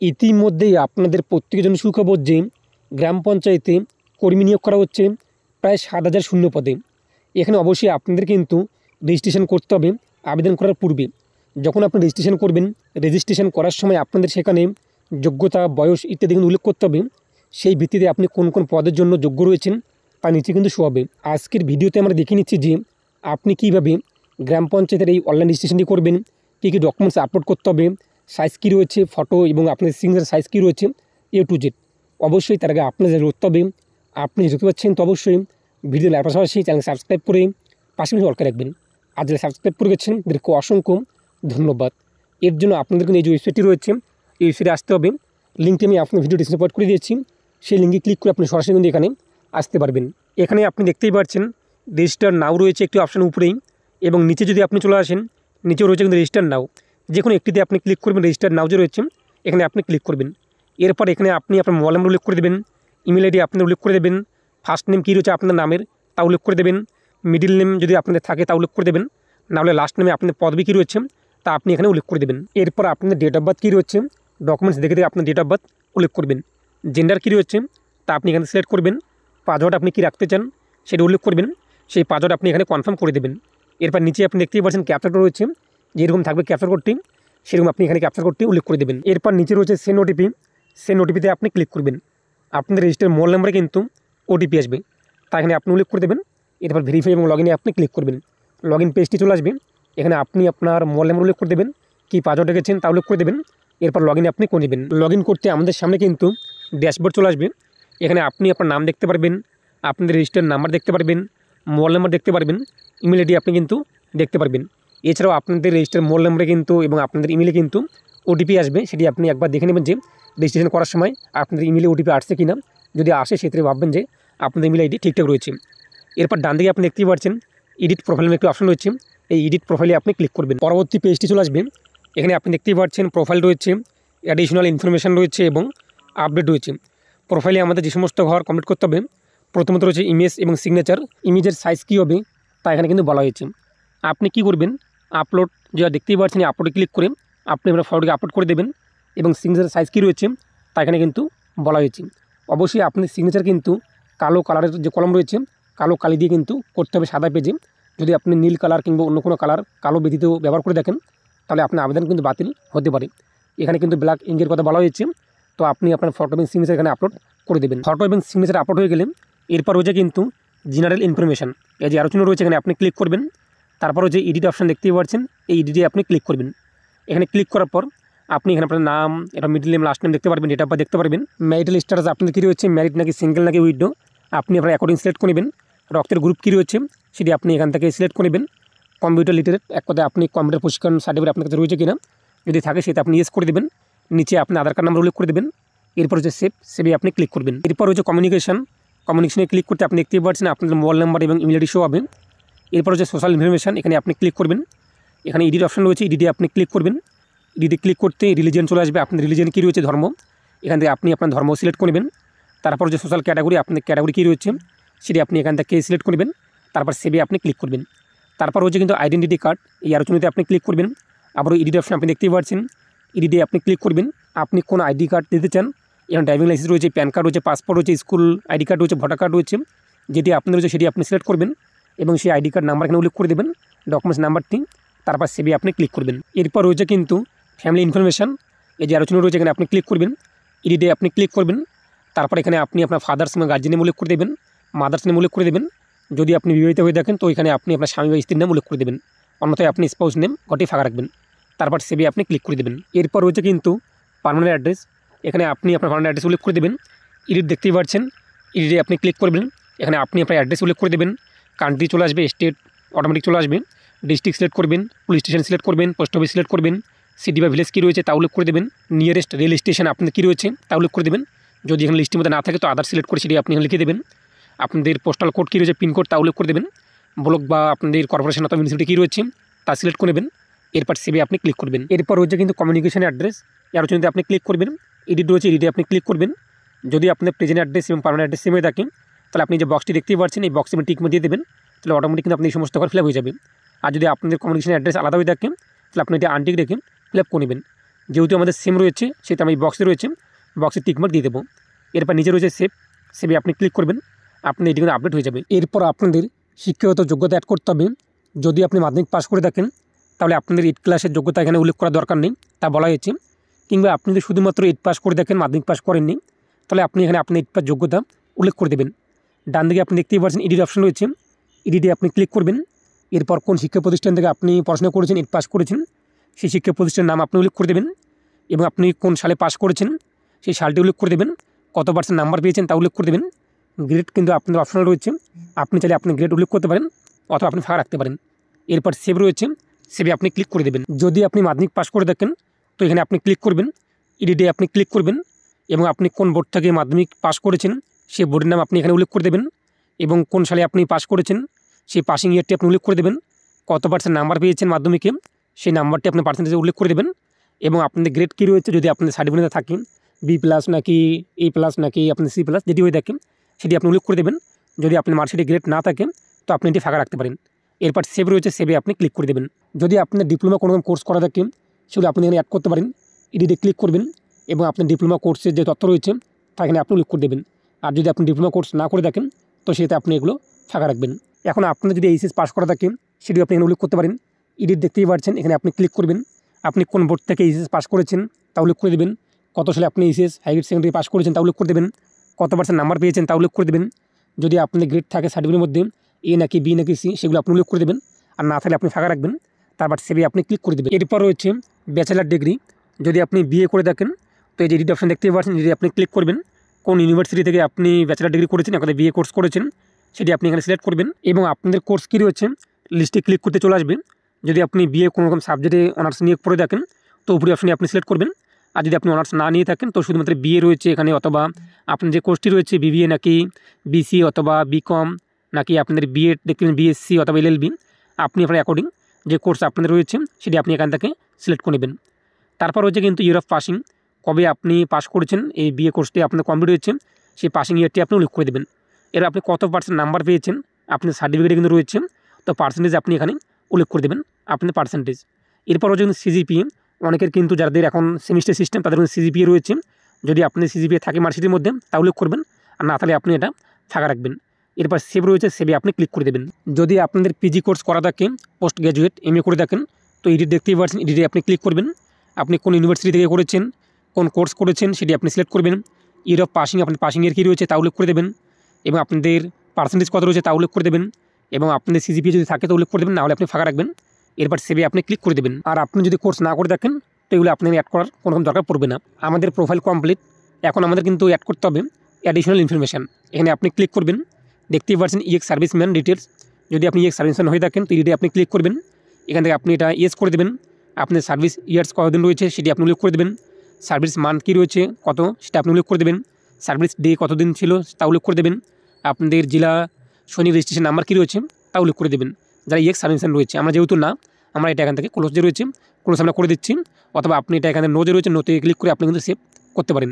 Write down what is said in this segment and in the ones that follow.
ইতিমধ্যেই আপনাদের প্রত্যেকের জন্য সুখবর যে গ্রাম পঞ্চায়েতে কর্মী নিয়োগ করা হচ্ছে প্রায় 7,000 শূন্য পদে। এখানে অবশ্যই আপনাদের কিন্তু রেজিস্ট্রেশন করতে হবে। আবেদন করার পূর্বে যখন আপনি রেজিস্ট্রেশন করবেন, রেজিস্ট্রেশন করার সময় আপনাদের সেখানে যোগ্যতা, বয়স ইত্যাদি কিন্তু উল্লেখ করতে হবে। সেই ভিত্তিতে আপনি কোন কোন পদের জন্য যোগ্য রয়েছেন তা নিচে কিন্তু শো হবে। আজকের ভিডিওতে আমরা দেখে নিচ্ছি যে আপনি কীভাবে গ্রাম পঞ্চায়েতের এই অনলাইন রেজিস্ট্রেশনটি করবেন, কী কী ডকুমেন্টস আপলোড করতে হবে, সাইজ কী রয়েছে, ফটো এবং আপনার সিগনেচার সাইজ কী রয়েছে, A to Z। অবশ্যই তার আগে আপনাদের করতে হবে। আপনি দেখতে পাচ্ছেন তো অবশ্যই ভিডিও লাইক পাশাপাশি চ্যানেল সাবস্ক্রাইব করে পাশাপাশি অল করে রাখবেন। আর যারা সাবস্ক্রাইব করে গেছেন তাদেরকে অসংখ্য ধন্যবাদ। এর জন্য আপনাদের কিন্তু এই যে ওয়েবসাইটটি রয়েছে এই ওয়েবসাইটে আসতে হবে। লিঙ্কটি আমি আপনার ভিডিও ডিসক্রিপশনে প্রোভাইড করে দিয়েছি। সেই লিঙ্কে ক্লিক করে আপনি সরাসরি কিন্তু এখানে আসতে পারবেন। এখানে আপনি দেখতেই পাচ্ছেন রেজিস্টার নাও রয়েছে একটি অপশান উপরেই, এবং নিচে যদি আপনি চলে আসেন নিচেও রয়েছে কিন্তু রেজিস্টার নাও। যে কোনো একটিতে আপনি ক্লিক করবেন, রেজিস্টার নাও যে রয়েছে এখানে আপনি ক্লিক করবেন। এরপর এখানে আপনি আপনার মোবাইল নাম্বার উল্লেখ করে দেবেন, ইমেল আইডি আপনার উল্লেখ করে দেবেন, ফার্স্ট নেম কী রয়েছে আপনার নামের তা উল্লেখ করে দেবেন, মিডিল নেম যদি আপনাদের থাকে তা উল্লেখ করে দেবেন, নাহলে লাস্ট নেমে আপনার পদবি কী রয়েছে তা আপনি এখানে উল্লেখ করে দেবেন। এরপর আপনার ডেট অফ বার্থ কী রয়েছে ডকুমেন্টস দেখে আপনার ডেট অফ বার্থ উল্লেখ করবেন। জেন্ডার কী রয়েছে তা আপনি এখানে সিলেক্ট করবেন। পাসওয়ার্ড আপনি কী রাখতে চান সেটা উল্লেখ করবেন, সেই পাসওয়ার্ড আপনি এখানে কনফার্ম করে দেবেন। এরপর নিচে আপনি দেখতেই পাচ্ছেন ক্যাপচার কোড রয়েছে, যেরকম থাকবে ক্যাপচার কোডটি সেরকম আপনি এখানে ক্যাপচার কোডটি উল্লেখ করে দেবেন। এরপর নিচে রয়েছে সেন্ড ওটিপি, সেন্ড ওটিপিতে আপনি ক্লিক করবেন। আপনাদের রেজিস্টার মোবাইল নাম্বারে কিন্তু ওটিপি আসবে, তা এখানে আপনি উল্লেখ করে দেবেন। এরপর ভেরিফাই এবং লগইনে আপনি ক্লিক করবেন। লগইন পেজটি চলে আসবে, এখানে আপনি আপনার মোবাইল নাম্বার উল্লেখ করে দেবেন, কী পাসওয়ার্ড রেখেছেন তা উল্লেখ করে দেবেন। এরপর লগইনে আপনি করে নেবেন। লগইন করতে আমাদের সামনে কিন্তু ড্যাশবোর্ড চলে আসবে। এখানে আপনি আপনার নাম দেখতে পারবেন, আপনাদের রেজিস্টার নাম্বার দেখতে পারবেন, মোবাইল নাম্বার দেখতে পারবেন, ইমেল আইডি আপনি কিন্তু দেখতে পারবেন। এছাড়াও আপনাদের রেজিস্টার মোবাইল নাম্বারে কিন্তু এবং আপনাদের ইমেলে কিন্তু ওটিপি আসবে, সেটি আপনি একবার দেখে নেবেন যে রেজিস্ট্রেশন করার সময় আপনাদের ইমেলে ওটিপি আসছে কিনা। যদি আসে সেক্ষেত্রে ভাববেন যে আপনাদের ইমেল আইডি ঠিকঠাক রয়েছে। এরপর ডান দিকে আপনি দেখতেই পাচ্ছেন এডিট প্রোফাইল নামে একটি অপশন রয়েছে, এই এডিট প্রোফাইলে আপনি ক্লিক করবেন। পরবর্তী পেজটি চলে আসবে, এখানে আপনি দেখতেই পাচ্ছেন প্রোফাইল রয়েছে, অ্যাডিশনাল ইনফরমেশান রয়েছে এবং আপডেট রয়েছে। প্রোফাইলে আমাদের যে সমস্ত ঘর কমপ্লিট করতে হবে, প্রথমত রয়েছে ইমেজ এবং সিগনেচার। ইমেজের সাইজ কী হবে তা এখানে কিন্তু বলা হয়েছে। আপনি কি করবেন, আপলোড যা দেখতেই পাচ্ছেন আপলোডে ক্লিক করে আপনি আপনার ফটোকে আপলোড করে দেবেন, এবং সিগনেচার সাইজ কী রয়েছে তা এখানে কিন্তু বলা হয়েছে। অবশ্যই আপনি সিগনেচার কিন্তু কালো কালারের যে কলম রয়েছে কালো কালি দিয়ে কিন্তু করতে হবে সাদা পেজে। যদি আপনি নীল কালার কিংবা অন্য কোনো কালার কালো ব্যতীত ব্যবহার করে দেখেন তাহলে আপনার আবেদন কিন্তু বাতিল হতে পারে। এখানে কিন্তু ব্ল্যাক ইঙ্কের কথা বলা হয়েছে, তো আপনি আপনার ফটো এবং সিগনেচার এখানে আপলোড করে দেবেন। ফটো এবং সিগনেচার আপলোড হয়ে গেলে এরপর রয়েছে কিন্তু জেনারেল ইনফরমেশান, এই যে আলোচনা রয়েছে এখানে আপনি ক্লিক করবেন। তারপরও যে এডিট অপশান দেখতেই পাচ্ছেন এই এডিটে আপনি ক্লিক করবেন। এখানে ক্লিক করার পর আপনি এখানে আপনার নাম, এটা মিডল নেম, লাস্ট নেম দেখতে পারবেন, ডেট অফ বার্থ দেখতে পারবেন। ম্যারিটাল স্ট্যাটাস আপনাদের কী রয়েছে, ম্যারিড নাকি সিঙ্গেল নাকি উইডো আপনি আপনার অ্যাকর্ডিং সিলেক্ট করে নেবেন। রক্তের গ্রুপ কী রয়েছে সেটি আপনি এখান থেকে সিলেক্ট করে নেবেন। কম্পিউটার লিটারেট, এক কথায় আপনি কম্পিউটার প্রশিক্ষণ সার্টিফিকেট আপনার কাছে রয়েছে কিনা, যদি থাকে সেটা আপনি ইয়েস করে দেবেন। নিচে আপনি আধার কার্ড নাম্বার উল্লেখ করে দেবেন। এরপর হচ্ছে সেভে আপনি ক্লিক করবেন। এরপর হচ্ছে কমিউনিকেশনে ক্লিক করতে আপনি দেখতেই পাচ্ছেন আপনাদের মোবাইল নাম্বার এবং ইমেল আইডি শো হবে। এরপর হচ্ছে সোশ্যাল ইনফরমেশান, এখানে আপনি ক্লিক করবেন। এখানে এডিট অপশন রয়েছে, এডিটে আপনি ক্লিক করবেন। এডিটে ক্লিক করতে রিলিজিয়ন চলে আসবে, আপনার রিলিজিয়ন কী রয়েছে ধর্ম, এখান থেকে আপনি আপনার ধর্ম সিলেক্ট করবেন। তারপর যে সোশ্যাল ক্যাটাগরি আপনার ক্যাটাগরি কী রয়েছে সেটি আপনি এখান থেকে সিলেক্ট করবেন। তারপর সেভে আপনি ক্লিক করবেন। তারপর হচ্ছে কিন্তু আইডেন্টিটি কার্ড, এই আলোচনাতে আপনি ক্লিক করবেন। আবার এডিট অপশন আপনি দেখতেই পাচ্ছেন, এডিটে আপনি ক্লিক করবেন। আপনি কোন আইডি কার্ড দিতে চান, এখানে ড্রাইভিং লাইসেন্স রয়েছে, প্যান কার্ড রয়েছে, পাসপোর্ট রয়েছে, স্কুল আইডি কার্ড রয়েছে, ভোটার কার্ড রয়েছে, যেটি আপনার রয়েছে সেটি আপনি সিলেক্ট করবেন এবং সেই আইডি কার্ড নাম্বার এখানে উল্লেখ করে দেবেন, ডকুমেন্টস নাম্বারটি। তারপর সেভে আপনি ক্লিক করবেন। এরপর রয়েছে কিন্তু ফ্যামিলি ইনফরমেশান, এই যে আলোচনা রয়েছে এখানে আপনি ক্লিক করবেন। এডিটে আপনি ক্লিক করবেন। তারপর এখানে আপনি আপনার ফাদার্স এবং গার্জিয়ান নেম উল্লেখ করে দেবেন, মাদার্স নেম উল্লেখ করে দেবেন। যদি আপনি বিবাহিত হয়ে থাকেন তো এখানে আপনি আপনার স্বামী বা স্ত্রীর নাম উল্লেখ করে দেবেন, অন্যথায় আপনি স্পাউস নেম ঘটি ফাঁকা রাখবেন। তারপর সেভে আপনি ক্লিক করে দেবেন। এরপর রয়েছে কিন্তু পার্মানেন্ট অ্যাড্রেস, এখানে আপনি আপনার পার্মানেন্ট অ্যাড্রেস উল্লেখ করে দেবেন। এডিট দেখতেই পাচ্ছেন, এডিটে আপনি ক্লিক করবেন। এখানে আপনি আপনার অ্যাড্রেস উল্লেখ করে দেবেন, কান্ট্রি চলে আসবে, স্টেট অটোমেটিক চলে আসবে, ডিস্ট্রিক্ট সিলেক্ট করবেন, পুলিশ স্টেশন সিলেক্ট করবেন, পোস্ট অফিস সিলেক্ট করবেন, সিটি বা ভিলেজ কী রয়েছে তা উল্লেখ করে দেবেন, নিয়ারেস্ট রেল স্টেশন আপনাদের কী রয়েছে তা উল্লেখ করে দেবেন। যদি এখানে লিস্টের মধ্যে না থাকে তো আদার সিলেক্ট করে সেটি আপনি এখানে লিখে দেবেন। আপনাদের পোস্টাল কোড কী রয়েছে, পিনকোড তা উল্লেখ করে দেবেন। ব্লক বা আপনাদের কর্পোরেশন অথবা মিউনিসিপালিটি কী রয়েছে তা সিলেক্ট করে নেবেন। এরপর সেভে আপনি ক্লিক করবেন। এরপর রয়েছে কিন্তু কমিউনিকেশন অ্যাড্রেস, এর জন্য আপনি ক্লিক করবেন। এডিট রয়েছে, এডিটে আপনি ক্লিক করবেন। যদি আপনার প্রেজেন্ট অ্যাড্রেস এবং পার্মানেন্ট অ্যাড্রেস সেম হয়ে থাকে তাহলে আপনি যে বক্সটি দেখতেই পাচ্ছেন এই বক্সে টিক দিয়ে দেবেন, তাহলে অটোমেটিক কিন্তু আপনি এই সমস্ত ঘর ফিল আপ হয়ে যাবে। আর যদি আপনাদের কমিউনিকেশন অ্যাড্রেস আলাদা হয়ে থাকে তাহলে আপনি এটা আনটিক রেখে ফিল আপ করে নেবেন। যেহেতু আমাদের সেম রয়েছে সেটা আমি বক্সে রয়েছে, বক্সে টিকমার্ক দিয়ে দেবো। এরপর নিচে রয়েছে সেভে আপনি ক্লিক করবেন, আপনি এটি কিন্তু আপডেট হয়ে যাবে। এরপর আপনাদের শিক্ষাগত যোগ্যতা অ্যাড করতে হবে। যদি আপনি মাধ্যমিক পাস করে থাকেন তাহলে আপনাদের 8 ক্লাসের যোগ্যতা এখানে উল্লেখ করার দরকার নেই, তা বলা হয়েছে। কিংবা আপনি যদি শুধুমাত্র 8 পাস করে দেখেন, মাধ্যমিক পাস করেননি, তাহলে আপনি এখানে আপনার 8 পাস যোগ্যতা উল্লেখ করে দেবেন। ডান দিকে আপনি দেখতেই পাচ্ছেন এডিট অপশন রয়েছে, এডিটে আপনি ক্লিক করবেন। এরপর কোন শিক্ষা প্রতিষ্ঠান থেকে আপনি পড়াশোনা করেছেন, 8 পাস করেছেন, সেই শিক্ষা প্রতিষ্ঠানের নাম আপনি উল্লেখ করে দেবেন এবং আপনি কোন সালে পাস করেছেন সেই সালটি উল্লেখ করে দেবেন। কত % নাম্বার পেয়েছেন তা উল্লেখ করে দেবেন। গ্রেড কিন্তু আপনাদের অপশনাল রয়েছে, আপনি চাইলে আপনি গ্রেড উল্লেখ করতে পারেন অথবা আপনি ফাঁকা রাখতে পারেন। এরপর সেভ রয়েছে, সেভে আপনি ক্লিক করে দেবেন। যদি আপনি মাধ্যমিক পাস করে থাকেন তো এখানে আপনি ক্লিক করবেন, এডিটে আপনি ক্লিক করবেন এবং আপনি কোন বোর্ড থেকে মাধ্যমিক পাস করেছেন সেই বোর্ডের নাম আপনি এখানে উল্লেখ করে দেবেন এবং কোন সালে আপনি পাস করেছেন সেই পাসিং ইয়ারটি আপনি উল্লেখ করে দেবেন। কত % নাম্বার পেয়েছেন মাধ্যমিকে সেই নাম্বারটি আপনি পার্সেন্টেজে উল্লেখ করে দেবেন এবং আপনাদের গ্রেড কী রয়েছে, যদি আপনাদের সার্টিফিকেটে থাকে B+ নাকি A+ নাকি আপনি C+ যেটি হয়ে থাকে সেটি আপনি উল্লেখ করে দেবেন। যদি আপনার মার্কশিটে গ্রেড না থাকে তো আপনি এটি ফাঁকা রাখতে পারেন। এরপর সেভ রয়েছে, সেভে আপনি ক্লিক করে দেবেন। যদি আপনার ডিপ্লোমা কোনো রকম কোর্স করা থাকে সেগুলো আপনি এখানে অ্যাড করতে পারেন, এডিটে ক্লিক করবেন এবং আপনার ডিপ্লোমা কোর্সের যে তথ্য রয়েছে তা এখানে আপনি উল্লেখ করে দেবেন। আর যদি আপনি ডিপ্লোমা কোর্স না করে থাকেন তো সেটা আপনি এগুলো ফাঁকা রাখবেন। এখন আপনার যদি এইচএস পাস করা থাকে সেটি আপনি এখানে উল্লেখ করতে পারেন, এডিট দেখতেই পাচ্ছেন, এখানে আপনি ক্লিক করবেন। আপনি কোন বোর্ড থেকে এইচএস পাস করেছেন তা উল্লেখ করে দেবেন, কত সালে আপনি এইচএস হাইয়ার সেকেন্ডারি পাস করেছেন তা উল্লেখ করে দেবেন, কত % নাম্বার পেয়েছেন তা উল্লেখ করে দেবেন। যদি আপনাদের গ্রেড থাকে সার্টিফিকেটের মধ্যে A নাকি B নাকি C সেগুলো আপনি উল্লেখ করে দেবেন, আর না থাকলে আপনি ফাঁকা রাখবেন। তারপর সেভে আপনি ক্লিক করে দেবেন। এরপর রয়েছে ব্যাচেলার ডিগ্রি। যদি আপনি BA করে থাকেন তো এই যে এডিট অপশন দেখতেই পাচ্ছেন, যদি আপনি ক্লিক করবেন কোন ইউনিভার্সিটি থেকে আপনি ব্যাচেলার ডিগ্রি করেছেন, এখন BA কোর্স করেছেন সেটি আপনি এখানে সিলেক্ট করবেন এবং আপনাদের কোর্স কী রয়েছে লিস্টে ক্লিক করতে চলে আসবে। যদি আপনি BA কোনো রকম সাবজেক্টে অনার্স নিয়ে পড়ে থাকেন তো উপরে অপশনে আপনি সিলেক্ট করবেন। আর যদি আপনি অনার্স না নিয়ে থাকেন তো শুধুমাত্র BA রয়েছে এখানে, অথবা আপনার যে কোর্সটি রয়েছে BBA নাকি BC অথবা BCom নাকি আপনাদের B.Ed দেখতে পাবেন BSc অথবা LLB, আপনি আপনার অ্যাকর্ডিং যে কোর্স আপনাদের রয়েছে সেটি আপনি এখান থেকে সিলেক্ট করে নেবেন। তারপর রয়েছে কিন্তু ইয়ার অফ পাসিং, কবে আপনি পাস করেছেন এই BA কোর্সটি আপনার কমপ্লিট হয়েছে সেই পাসিং ইয়ারটি আপনি উল্লেখ করে দেবেন। এর আপনি কত % নাম্বার পেয়েছেন আপনার সার্টিফিকেটে কিন্তু রয়েছে, তো পার্সেন্টেজ আপনি এখানে উল্লেখ করে দেবেন আপনার পার্সেন্টেজ। এরপর রয়েছে কিন্তু CGPA, অনেকের কিন্তু যাদের এখন সেমিস্টার সিস্টেম তাদের কিন্তু CGPA রয়েছে, যদি আপনি CGPA থাকে মার্কশিটের মধ্যে তা উল্লেখ করবেন, আর না তাহলে আপনি এটা ফাঁকা রাখবেন। এরপর সেভ রয়েছে, সেভে আপনি ক্লিক করে দেবেন। যদি আপনাদের PG কোর্স করা থাকে, পোস্ট গ্র্যাজুয়েট MA করে থাকেন তো এডিট দেখতেই পাচ্ছেন, এডিটে আপনি ক্লিক করবেন। আপনি কোন ইউনিভার্সিটি থেকে করেছেন, কোন কোর্স করেছেন সেটি আপনি সিলেক্ট করবেন। ইয়ার অফ পাসিং, আপনার পাসিং ইয়ার কী রয়েছে তা উল্লেখ করে দেবেন এবং আপনাদের পার্সেন্টেজ কত রয়েছে তা উল্লেখ করে দেবেন এবং আপনাদের CGPA যদি থাকে তো উল্লেখ করে দেবেন, না হলে আপনি ফাঁকা রাখবেন। এরপর সেভে আপনি ক্লিক করে দেবেন। আর আপনি যদি কোর্স না করে থাকেন তো এগুলো আপনার অ্যাড করার কোনো রকম দরকার পড়বে না। আমাদের প্রোফাইল কমপ্লিট, এখন আমাদের কিন্তু অ্যাড করতে হবে অ্যাডিশনাল ইনফরমেশান। এখানে আপনি ক্লিক করবেন, দেখতেই পাচ্ছেন EX সার্ভিসম্যান ডিটেলস। যদি আপনি EX সার্ভিসম্যান হয়ে থাকেন তো এডিটে আপনি ক্লিক করবেন, এখান থেকে আপনি এটা ইয়েস করে দেবেন। আপনার সার্ভিস ইয়ার্স কতদিন রয়েছে সেটি আপনি উল্লেখ করে দেবেন, সার্ভিস মান্থ কী রয়েছে কত সেটা আপনি উল্লেখ করে দেবেন, সার্ভিস ডে কতদিন ছিল তা উল্লেখ করে দেবেন, আপনাদের জেলা সৈনিক রেজিস্ট্রেশন নাম্বার কী রয়েছে তা উল্লেখ করে দেবেন। যারা EX সার্ভিসম্যান রয়েছে, আমরা যেহেতু না, আমরা এটা এখান থেকে ক্লোজ যে রয়েছে ক্লোজ আমরা করে দিচ্ছি, অথবা আপনি এটা এখানে নো যে রয়েছে নোতে ক্লিক করে আপনি কিন্তু সেভ করতে পারেন।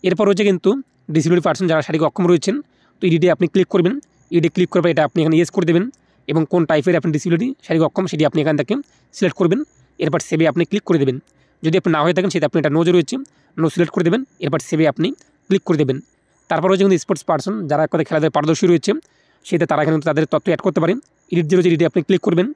এরপর রয়েছে কিন্তু ডিসেবিলিটি পার্সন, যারা শারীরিক অক্ষম রয়েছেন তো এডিটে আপনি ক্লিক করবেন, এডিটে ক্লিক করবে এটা আপনি এখানে ইয়েস করে দেবেন এবং কোন টাইপের আপনি ডিসেবিলিটি শারীরিক অক্ষম সেটি আপনি এখান থেকে সিলেক্ট করবেন। এরপর সেভে আপনি ক্লিক করে দেবেন। যদি আপনি না হয়ে থাকেন সেটা আপনি এটা নো যে রয়েছে নো সিলেক্ট করে দেবেন, এরপর সেভে আপনি ক্লিক করে দেবেন। তারপর রয়েছে কিন্তু স্পোর্টস পার্সন, যারা কোথায় খেলাধুলায় পারদর্শী রয়েছে সেটা তারা কিন্তু তাদের তথ্য অ্যাড করতে পারেন। এডিট যে রয়েছে এডিটে আপনি ক্লিক করবেন,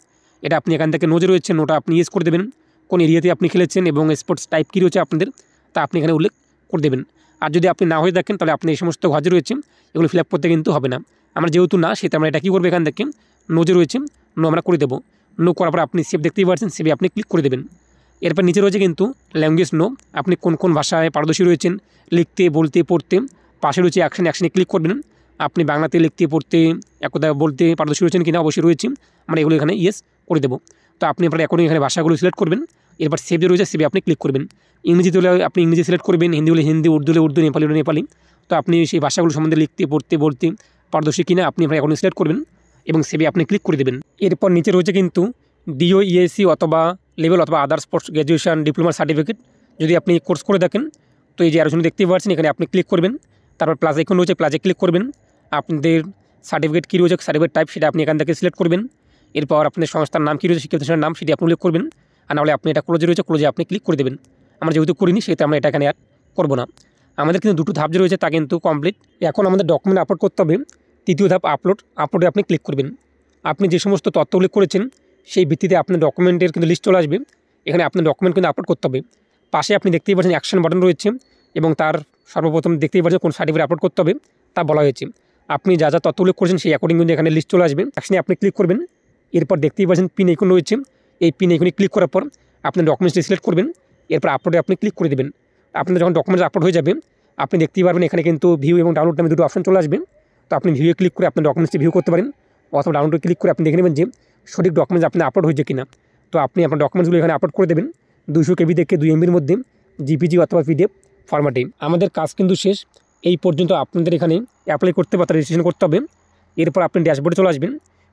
এটা আপনি এখান থেকে নো যে রয়েছে নোটা আপনি ইয়েস করে দেবেন, কোন এরিয়াতে আপনি খেলেছেন এবং স্পোর্টস টাইপ কী রয়েছে আপনাদের তা আপনি এখানে উল্লেখ করে দেবেন। আর যদি আপনি না হয়ে থাকেন তাহলে আপনি এই সমস্ত ঘর যে রয়েছে এগুলো ফিল আপ করতে কিন্তু হবে না। আমরা যেহেতু না, সেটা আমরা এটা কী করবো, এখান থেকে নো যে রয়েছে নো আমরা করে দেবো। নো করার পর আপনি সেভ দেখতেই পাচ্ছেন, সেভে আপনি ক্লিক করে দেবেন। এরপর নিচে রয়েছে কিন্তু ল্যাঙ্গুয়েজ নো, আপনি কোন কোন ভাষায় পারদর্শী রয়েছেন লিখতে বলতে পড়তে। পাশে রয়েছে অ্যাকশনে ক্লিক করবেন, আপনি বাংলাতে লিখতে পড়তে একদা বলতে পারদর্শী রয়েছেন কিনা, অবশ্যই রয়েছে, আমরা এগুলো এখানে ইয়েস করে দেবো। তো আপনি আপনার অ্যাকর্ডিং এখানে ভাষাগুলো সিলেক্ট করবেন। এরপর সেভ যে রয়েছে সেভে আপনি ক্লিক করবেন। ইংরেজিতে হলে আপনি ইংরেজি সিলেক্ট করবেন, হিন্দি হলে হিন্দি, উর্দু হলে উর্দু, নেপালি হলে নেপালি। তো আপনি সেই ভাষাগুলো সম্বন্ধে লিখতে পড়তে বলতে পারদর্শী কিনা আপনি আপনার অ্যাকর্ডিং সিলেক্ট করবেন এবং সেভে আপনি ক্লিক করে দেবেন। এরপর নিচে রয়েছে কিন্তু DO EAC অথবা লেভেল অথবা others post graduation diploma certificate. যদি আপনি কোর্স করে থাকেন তো এই যে আরো দেখতেই পাচ্ছেন, এখানে আপনি ক্লিক করবেন। তারপর প্লাস আইকন রয়েছে, প্লাসে ক্লিক করবেন। আপনাদের সার্টিফিকেট কী রয়েছে, সার্টিফিকেট টাইপ সেটা আপনি এখান থেকে সিলেক্ট করবেন। এরপর আপনাদের সংস্থার নাম কী রয়েছে, শিক্ষা প্রতিষ্ঠানের নাম সেটি আপনি উল্লেখ করবেন, আর নাহলে আপনি এটা ক্লোজে রয়েছে ক্লোজে আপনি ক্লিক করে দেবেন। আমরা যেহেতু করিনি সেহেতু আমরা এটা এখানে আর করবো না। আমাদের কিন্তু দুটো ধাপ যে রয়েছে তা কিন্তু কমপ্লিট। এখন আমাদের ডকুমেন্ট আপলোড করতে হবে। তৃতীয় ধাপ আপলোডে আপনি ক্লিক করবেন। আপনি যে সমস্ত তথ্যগুলি করেছেন সেই ভিত্তিতে আপনার ডকুমেন্টের কিন্তু লিস্ট চলে আসবে। এখানে আপনার ডকুমেন্ট কিন্তু আপলোড করতে হবে। পাশে আপনি দেখতেই পাচ্ছেন অ্যাকশন বাটন রয়েছে এবং তার সর্বপ্রথম দেখতেই পাচ্ছেন কোন সার্টিফিকেট আপলোড করতে হবে তা বলা হয়েছে। আপনি যা যা তথ্যগুলো করেছেন সেই অ্যাকর্ডিং কিন্তু এখানে লিস্ট চলে আসবে। অ্যাকশনে আপনি ক্লিক করবেন। এরপর দেখতেই পাচ্ছেন পিন আইকন রয়েছে। এই পিন আইকনে ক্লিক করার পর আপনি ডকুমেন্টসটি সিলেক্ট করবেন। এরপর আপলোডে আপনি ক্লিক করে দেবেন। আপনার যখন ডকুমেন্টস আপলোড হয়ে যাবে আপনি দেখতেই পারবেন এখানে কিন্তু ভিউ এবং ডাউনলোড নামে দুটো অপশন চলে আসবে। তো আপনি ভিউয়ে ক্লিক করে আপনার ডকুমেন্টসটি ভিউ করতে পারেন, অথবা ডাউনলোডে ক্লিক করে আপনি দেখে নেবেন যে সঠিক ডকুমেন্টস আপনার আপলোড হয়েছে কিনা। তো আপনি আপনার ডকুমেন্টসগুলো এখানে আপলোড করে দেবেন 200 KB থেকে 2 MBর মধ্যে জিপিজি অথবা PDF ফরম্যাটে। আমাদের কাজ কিন্তু শেষ। এই পর্যন্ত আপনাদের এখানে অ্যাপ্লাই করতে বা রেজিস্ট্রেশন করতে হবে। এরপর আপনি ড্যাশবোর্ডে চলে আসবেন।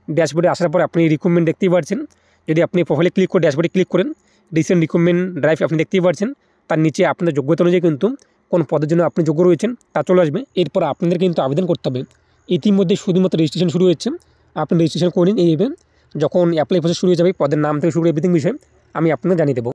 ড্যাশবোর্ডে আসার পর আপনি রিকমেন্ড দেখতেই পাচ্ছেন। যদি আপনি প্রোফাইলে ক্লিক করে ড্যাশবোর্ডে ক্লিক করেন রিসেন্ট রিকমেন্ড ড্রাইভ আপনি দেখতেই পাচ্ছেন। তার নিচে আপনাদের যোগ্যতা অনুযায়ী কিন্তু কোন পদের জন্য আপনি যোগ্য রয়েছেন তা চলে আসবে। এরপর আপনাদের কিন্তু আবেদন করতে হবে। ইতিমধ্যে শুধুমাত্র রেজিস্ট্রেশন শুরু হয়েছে। আপনি রেজিস্ট্রেশন করে নিন। যখন অ্যাপ্লাই প্রসেস শুরু হয়ে যাবে পদের নাম থেকে শুরু করে এভরিথিং বিষয়ে আমি আপনাকে জানিয়ে দেবো।